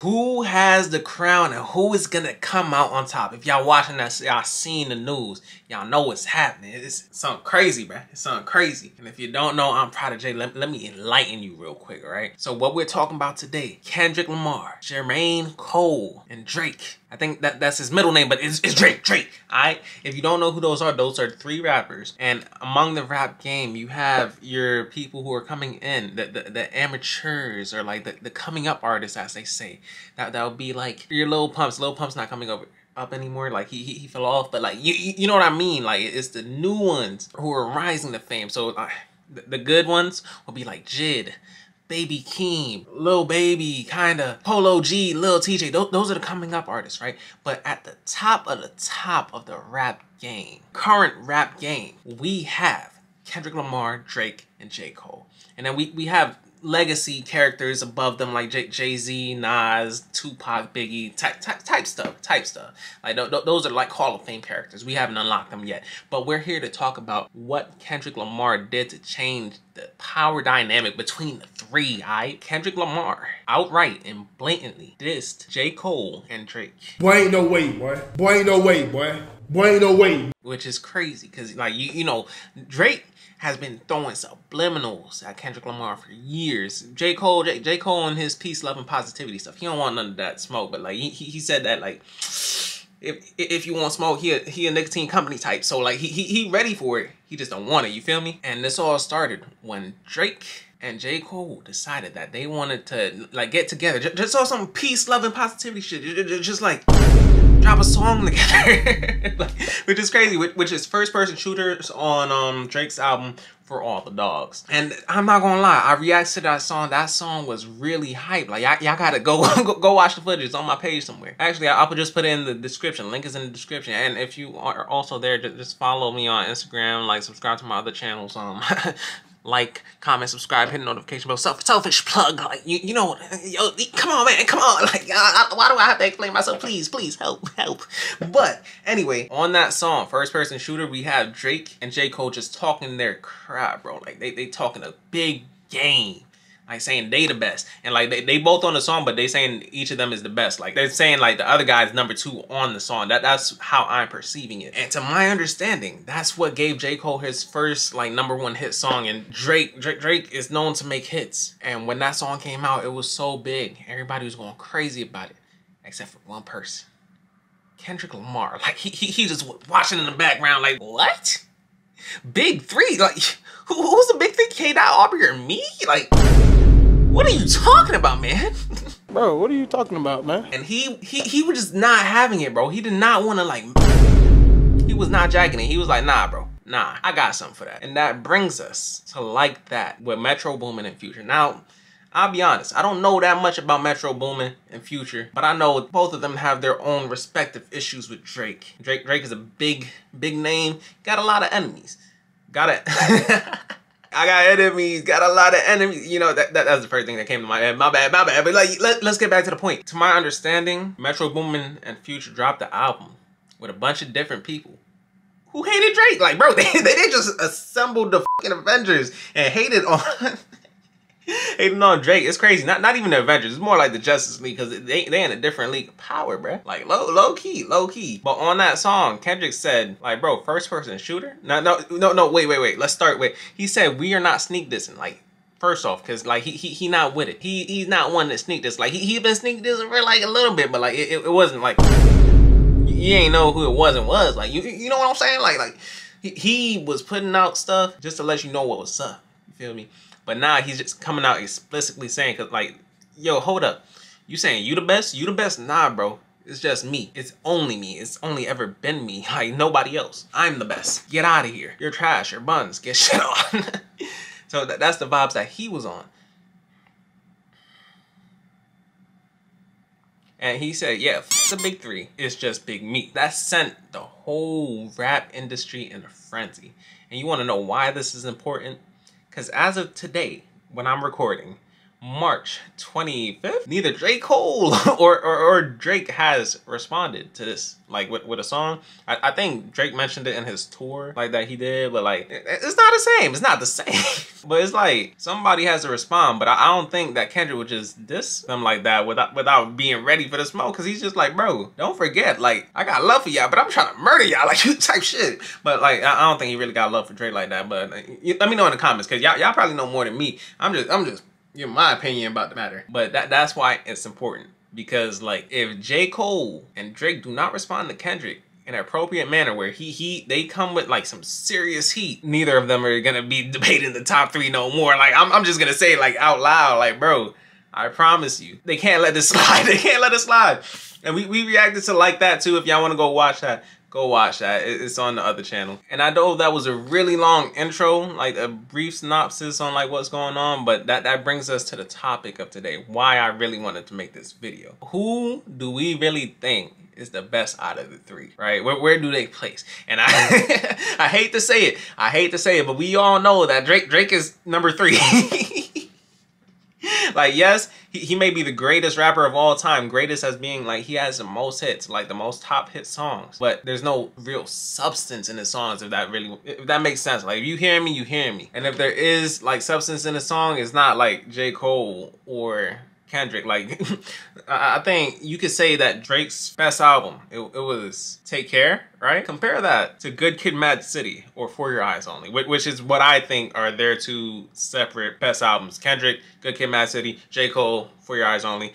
Who has the crown and who is gonna come out on top? If y'all watching that, y'all seen the news, y'all know what's happening. It's something crazy, bruh. It's something crazy. And if you don't know, I'm Prodijet. Let me enlighten you real quick, all right? So what we're talking about today, Kendrick Lamar, Jermaine Cole, and Drake. I think that's his middle name, but it's Drake, all right? If you don't know who those are 3 rappers. And among the rap game, you have your people who are coming in, the amateurs, or like the coming up artists, as they say. That would be like your Lil Pump's. Lil Pump's not coming up anymore. Like he fell off, but like you know what I mean. Like it's the new ones who are rising to fame. So the good ones will be like Jid, Baby Keem, Lil Baby, kinda Polo G, Lil TJ. Those are the coming up artists, right? But at the top of the rap game, current rap game, we have Kendrick Lamar, Drake, and J. Cole, and then we have legacy characters above them like Jay-Z, Nas, Tupac, Biggie, type stuff. Like those are like Hall of Fame characters. We haven't unlocked them yet, but we're here to talk about what Kendrick Lamar did to change the power dynamic between the 3. Alright, Kendrick Lamar outright and blatantly dissed J. Cole and Drake. Boy, ain't no way, boy. Boy, ain't no way, boy. Boy, ain't no way. Which is crazy, because like you know, Drake has been throwing subliminals at Kendrick Lamar for years. J. Cole and his peace, love, and positivity stuff. He don't want none of that smoke, but like he said that like if you want smoke, he a nicotine company type. So like he ready for it. He just don't want it. You feel me? And this all started when Drake and J. Cole decided that they wanted to like get together. Just saw some peace, love, and positivity shit. Just like drop a song together, which is crazy. Which is first-person shooters on Drake's album For All the Dogs. And I'm not gonna lie, I reacted to that song. That song was really hype. Like y'all gotta go watch the footage. It's on my page somewhere. Actually, I'll just put it in the description. Link is in the description. And if you are also there, just follow me on Instagram. Like, subscribe to my other channels. Like, comment, subscribe, hit the notification bell. Selfish plug. Like, you know, yo, come on, man, come on. Like, why do I have to explain myself? Please, help. But anyway, on that song, First Person Shooter, we have Drake and J. Cole just talking their crap, bro. Like, they talking a big game. Like saying they the best. And like they both on the song, but they saying each of them is the best. Like they're saying like the other guy's number 2 on the song. That's how I'm perceiving it. And to my understanding, that's what gave J. Cole his first like #1 hit song. And Drake is known to make hits. And when that song came out, it was so big. Everybody was going crazy about it. Except for one person. Kendrick Lamar. Like he just watching in the background like, what? Big 3? Like who's the big 3? K-Dot, Aubrey, or me? Like, what are you talking about, man? Bro, what are you talking about, man? And he was just not having it, bro. He did not want to like, he was not jacking it. He was like, nah, bro. Nah, I got something for that. And that brings us to Like That with Metro Boomin and Future. Now, I'll be honest, I don't know that much about Metro Boomin and Future, but I know both of them have their own respective issues with Drake. Drake is a big name, got a lot of enemies. I got enemies, got a lot of enemies. You know, that's the first thing that came to my head. My bad. But like, let's get back to the point. To my understanding, Metro Boomin and Future dropped the album with a bunch of different people who hated Drake. Like, bro, they just assembled the fucking Avengers and hated on Drake. It's crazy. Not even the Avengers. It's more like the Justice League, because they in a different league of power, bruh. Like low key. But on that song, Kendrick said, like, bro, first person shooter? No, wait. Let's start with, he said, we are not sneak dissing. Like, first off, because like he not with it. He's not one to sneak diss. Like he been sneak dissing for like a little bit, but like it wasn't like, you ain't know who it was. Like, you know what I'm saying? Like he was putting out stuff just to let you know what was up. You feel me? But now he's just coming out explicitly saying, cause like, yo, hold up. You saying you the best? You the best? Nah, bro. It's just me. It's only me. It's only ever been me. Like nobody else. I'm the best. Get out of here. You're trash. You're buns. Get shit on. So that's the vibes that he was on. And he said, yeah, f the big 3. It's just big me. That sent the whole rap industry in a frenzy. And you want to know why this is important? Because as of today, when I'm recording, March 25th. Neither J. Cole or Drake has responded to this, like with a song. I think Drake mentioned it in his tour, like that he did, but like it's not the same. It's not the same. But it's like somebody has to respond. But I don't think that Kendrick would just diss them like that without being ready for the smoke, because he's just like, bro, don't forget, like I got love for y'all, but I'm trying to murder y'all, like type shit. But like I don't think he really got love for Drake like that. But let me know in the comments, because y'all probably know more than me. I'm just giving my opinion about the matter. But that's why it's important, because like if J. Cole and Drake do not respond to Kendrick in an appropriate manner, where they come with like some serious heat, neither of them are gonna be debating the top 3 no more. Like I'm just gonna say like out loud, like bro, I promise you, they can't let this slide. They can't let it slide. And we reacted to like that too. If y'all want to go watch that, go watch that. It's on the other channel. And I know that was a really long intro, like a brief synopsis on like what's going on, but that brings us to the topic of today, why I really wanted to make this video. Who do we really think is the best out of the 3, right? Where do they place? And I I hate to say it, but we all know that Drake is number 3. Like, yes, he may be the greatest rapper of all time. Greatest as being like he has the most hits, like the most top hit songs. But there's no real substance in his songs, if that makes sense. Like if you hear me, you hear me. And if there is like substance in a song, it's not like J. Cole or Kendrick. Like I think you could say that Drake's best album, it was Take Care, right? Compare that to Good Kid, Mad City or For Your Eyes Only, which is what I think are their 2 separate best albums. Kendrick, Good Kid, Mad City, J. Cole, For Your Eyes Only.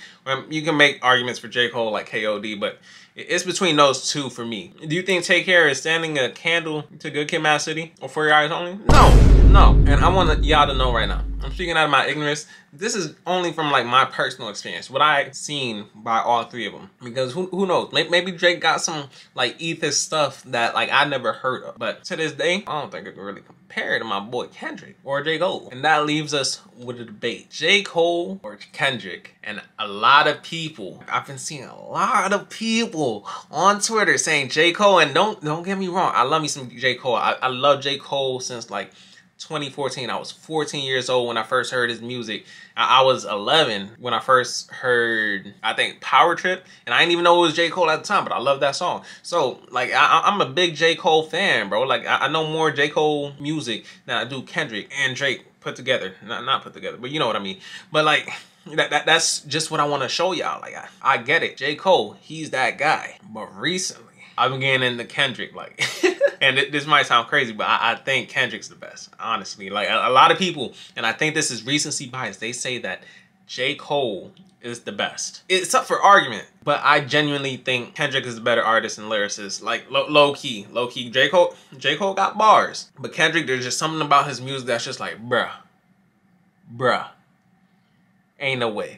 You can make arguments for J. Cole like KOD, but it's between those 2 for me. Do you think Take Care is standing a candle to Good Kid, Mad City or For Your Eyes Only? No. And I want y'all to know right now, I'm speaking out of my ignorance. This is only from like my personal experience, what I've seen by all 3 of them. Because who knows? Maybe Drake got some like ethos stuff that like I never heard of. But to this day, I don't think I can really compare to my boy Kendrick or J. Cole. And that leaves us with a debate. J. Cole or Kendrick? And a lot of people, I've been seeing a lot of people on Twitter saying J. Cole. And don't get me wrong, I love me some J. Cole. I love J. Cole since like 2014. I was 14 years old when I first heard his music. I was 11 when I first heard, I think, Power Trip. And I didn't even know it was J. Cole at the time, but I love that song. So, like, I'm a big J. Cole fan, bro. Like, I know more J. Cole music than I do Kendrick and Drake put together. Not put together, but you know what I mean. But, like, that's just what I want to show y'all. Like, I get it. J. Cole, he's that guy. But recently, I've been getting into Kendrick, like... And this might sound crazy, but I think Kendrick's the best, honestly. Like, a lot of people, and I think this is recency bias, they say that J. Cole is the best. It's up for argument, but I genuinely think Kendrick is the better artist and lyricist. Like, low key. J. Cole got bars, but Kendrick, there's just something about his music that's just like, bruh. Ain't no way.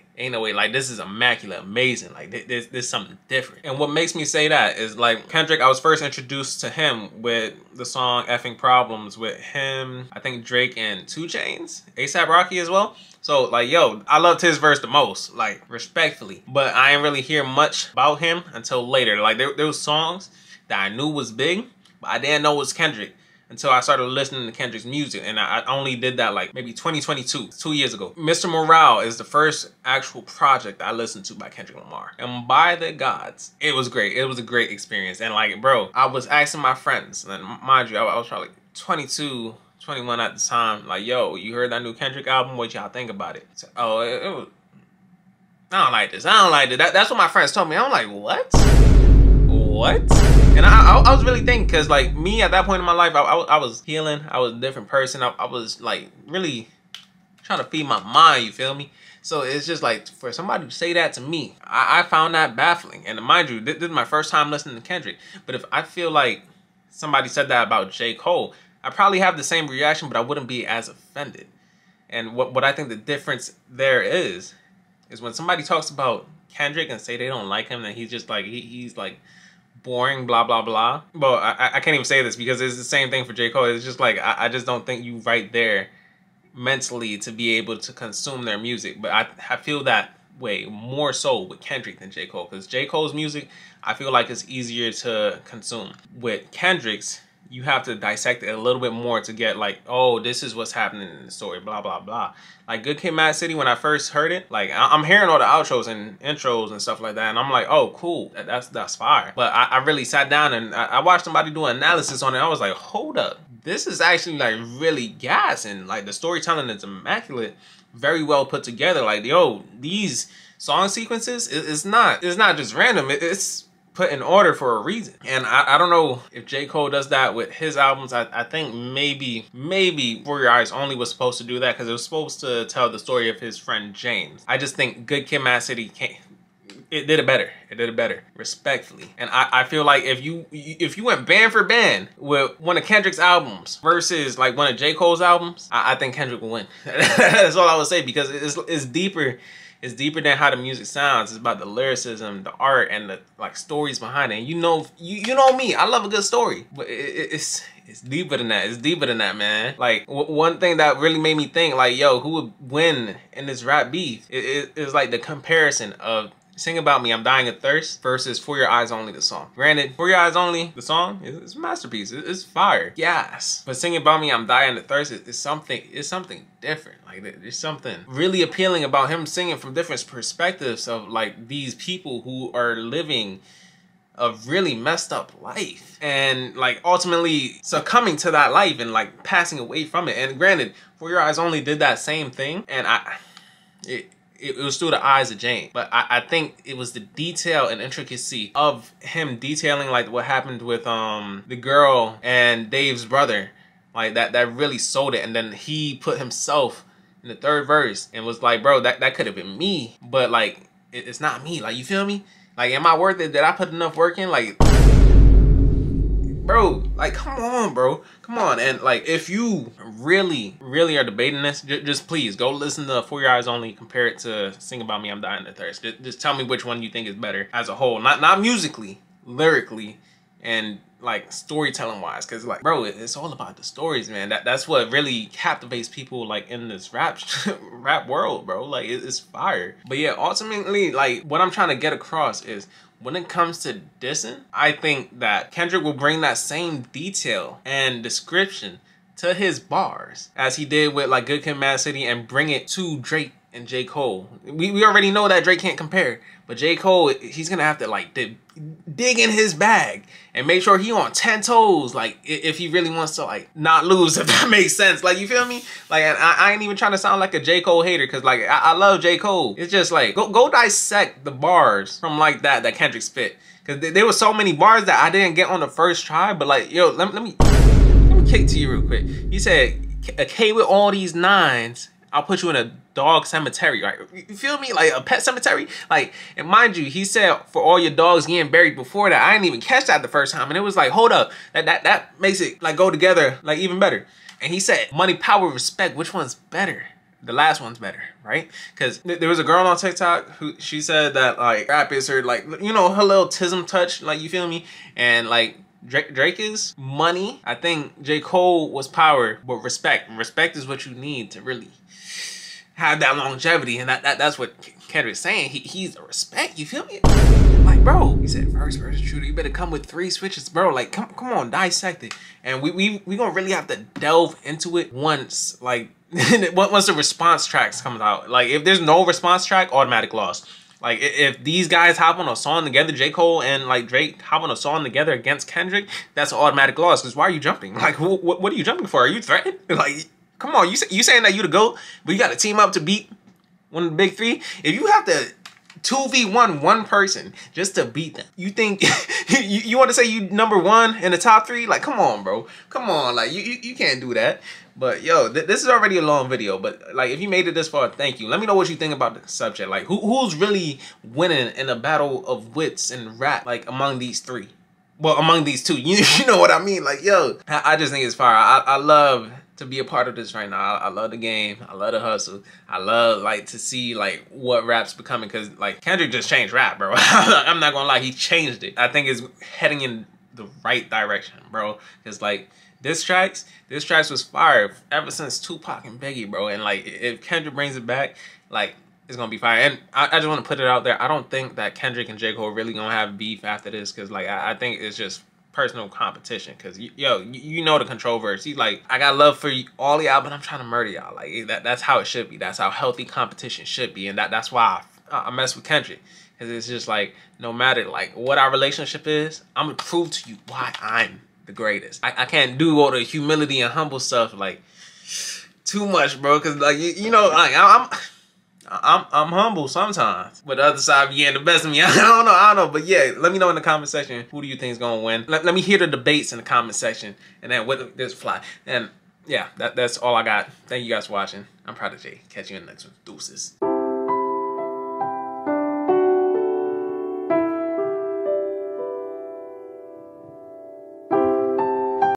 Like, this is immaculate, amazing. Like, there's something different. And what makes me say that is, like, Kendrick, I was first introduced to him with the song Effing Problems with him, I think Drake and 2 Chainz, A$AP Rocky as well. So, like, yo, I loved his verse the most, like, respectfully. But I didn't really hear much about him until later. Like, there was songs that I knew was big, but I didn't know it was Kendrick until I started listening to Kendrick's music. And I only did that like maybe 2022, 2 years ago. Mr. Morale is the first actual project I listened to by Kendrick Lamar. And by the gods, it was great. It was a great experience. And like, bro, I was asking my friends, and mind you, I was probably 22, 21 at the time, like, yo, you heard that new Kendrick album? What y'all think about it? So, oh, it was, I don't like this. That's what my friends told me. I'm like, what? And I was really thinking, because like me at that point in my life, I was healing. I was a different person. I was like really trying to feed my mind, you feel me? So it's just like, for somebody to say that to me, I found that baffling. And mind you, this is my first time listening to Kendrick. But if I feel like somebody said that about J. Cole, I probably have the same reaction, but I wouldn't be as offended. And what I think the difference there is when somebody talks about Kendrick and say they don't like him, and he's just like, he's like boring, blah, blah, blah. Well, I can't even say this because it's the same thing for J. Cole. It's just like, I just don't think you right there mentally to be able to consume their music. But I feel that way more so with Kendrick than J. Cole, because J. Cole's music, I feel like it's easier to consume. With Kendrick's, you have to dissect it a little bit more to get like, oh, this is what's happening in the story, blah, blah, blah. Like Good Kid, Mad City, when I first heard it, like I'm hearing all the outros and intros and stuff like that, and I'm like, oh, cool, that's fire. But I really sat down and I watched somebody do an analysis on it. I was like, hold up, this is actually like really gas, and like the storytelling is immaculate, very well put together. Like, yo, these song sequences, it's not just random. It's put in order for a reason. And I don't know if J. Cole does that with his albums. I think maybe For Your Eyes Only was supposed to do that because it was supposed to tell the story of his friend James. I just think Good Kid, Mad City it did it better. It did it better, respectfully. And I feel like if you went band for band with one of Kendrick's albums versus like one of J. Cole's albums, I think Kendrick will win. That's all I would say, because it's deeper. It's deeper than how the music sounds. It's about the lyricism, the art, and the like stories behind it. And you know me, I love a good story, but it's deeper than that. It's deeper than that, man. Like one thing that really made me think, like, yo, who would win in this rap beef? It's like the comparison of Sing About Me, I'm Dying of Thirst versus For Your Eyes Only, the song. Granted, For Your Eyes Only, the song, is a masterpiece. It's fire. Yes. But Sing About Me, I'm Dying of Thirst is something different. Like, there's something really appealing about him singing from different perspectives of like these people who are living a really messed up life and like ultimately succumbing to that life and like passing away from it. And granted, For Your Eyes Only did that same thing, and it was through the eyes of Jane. But I think it was the detail and intricacy of him detailing like what happened with the girl and Dave's brother, like that really sold it. And then he put himself in the third verse and was like, bro, that could have been me, but like it's not me. Like, you feel me? Like, am I worth it? Did I put enough work in? Like, bro, like, come on, bro. Come on. And like, if you really are debating this, just please go listen to For Your Eyes Only, compare it to Sing About Me, I'm Dying of Thirst. Just tell me which one you think is better as a whole. Not musically, lyrically, and like storytelling wise. Cause like, bro, it's all about the stories, man. That's what really captivates people like in this rap world, bro. Like, it's fire. But yeah, ultimately, like what I'm trying to get across is, when it comes to dissing, I think that Kendrick will bring that same detail and description to his bars as he did with like Good Kid, Mad City, and bring it to Drake and J. Cole. We already know that Drake can't compare, but J. Cole, he's gonna have to like dig in his bag and make sure he on 10 toes, like if he really wants to like not lose, if that makes sense. Like, you feel me? Like, I ain't even trying to sound like a J. Cole hater, because like I love J. Cole. It's just like go dissect the bars from like that Kendrick spit, because there was so many bars that I didn't get on the first try. But like, yo, let me kick to you real quick. He said, "Okay, with all these nines, I'll put you in a dog cemetery," right? You feel me? Like a pet cemetery. Like, and mind you, he said for all your dogs getting buried. Before that, I didn't even catch that the first time, and it was like, hold up, that makes it like go together like even better. And he said, money, power, respect, which one's better? The last one's better, right? Because there was a girl on TikTok who, she said that like rap is her, like, you know, her little tism touch, like, you feel me? And like Drake is money. I think J. Cole was power, but respect. Respect is what you need to really have that longevity, and that's what Kendrick's saying. He's a respect, you feel me? Like, bro, he said first shooter, you better come with 3 switches, bro. Like, come on, dissect it. And we gonna really have to delve into it once, like, once the response tracks comes out. Like, if there's no response track, automatic loss. Like, if these guys hop on a song together, J. Cole and like Drake hop on a song together against Kendrick, that's an automatic loss. Because why are you jumping? Like, what are you jumping for? Are you threatened? Like, come on, you saying that you the GOAT, but you got to team up to beat one of the big 3? If you have to 2v1 one person just to beat them, you think you want to say you #1 in the top 3? Like, come on, bro. Come on, like, you can't do that. But yo, this is already a long video, but like, if you made it this far, thank you. Let me know what you think about the subject. Like, who's really winning in a battle of wits and rap, like, among these 3? Well, among these 2, you know what I mean? Like, yo, I just think it's fire. I love to be a part of this right now. I love the game. I love the hustle. I love like to see like what rap's becoming, because like Kendrick just changed rap, bro. I'm not gonna lie, he changed it. I think it's heading in the right direction, bro. Because like diss tracks was fire ever since Tupac and Biggie, bro. And like if Kendrick brings it back, like it's gonna be fire. And I just want to put it out there, I don't think that Kendrick and J. Cole really gonna have beef after this, because like I think it's just personal competition, because you know the controversy. He's like, I got love for all y'all, but I'm trying to murder y'all. Like that's how it should be. That's how healthy competition should be, and that's why I mess with Kendrick, because it's just like, no matter like what our relationship is, I'm gonna prove to you why I'm the greatest. I can't do all the humility and humble stuff like too much, bro, because like you know, like I'm humble sometimes, but the other side be getting the best of me. I don't know. But yeah, let me know in the comment section who do you think is gonna win. Let me hear the debates in the comment section, and then what this fly. And yeah, that's all I got. Thank you guys for watching. I'm Prodijet. Catch you in the next one. Deuces.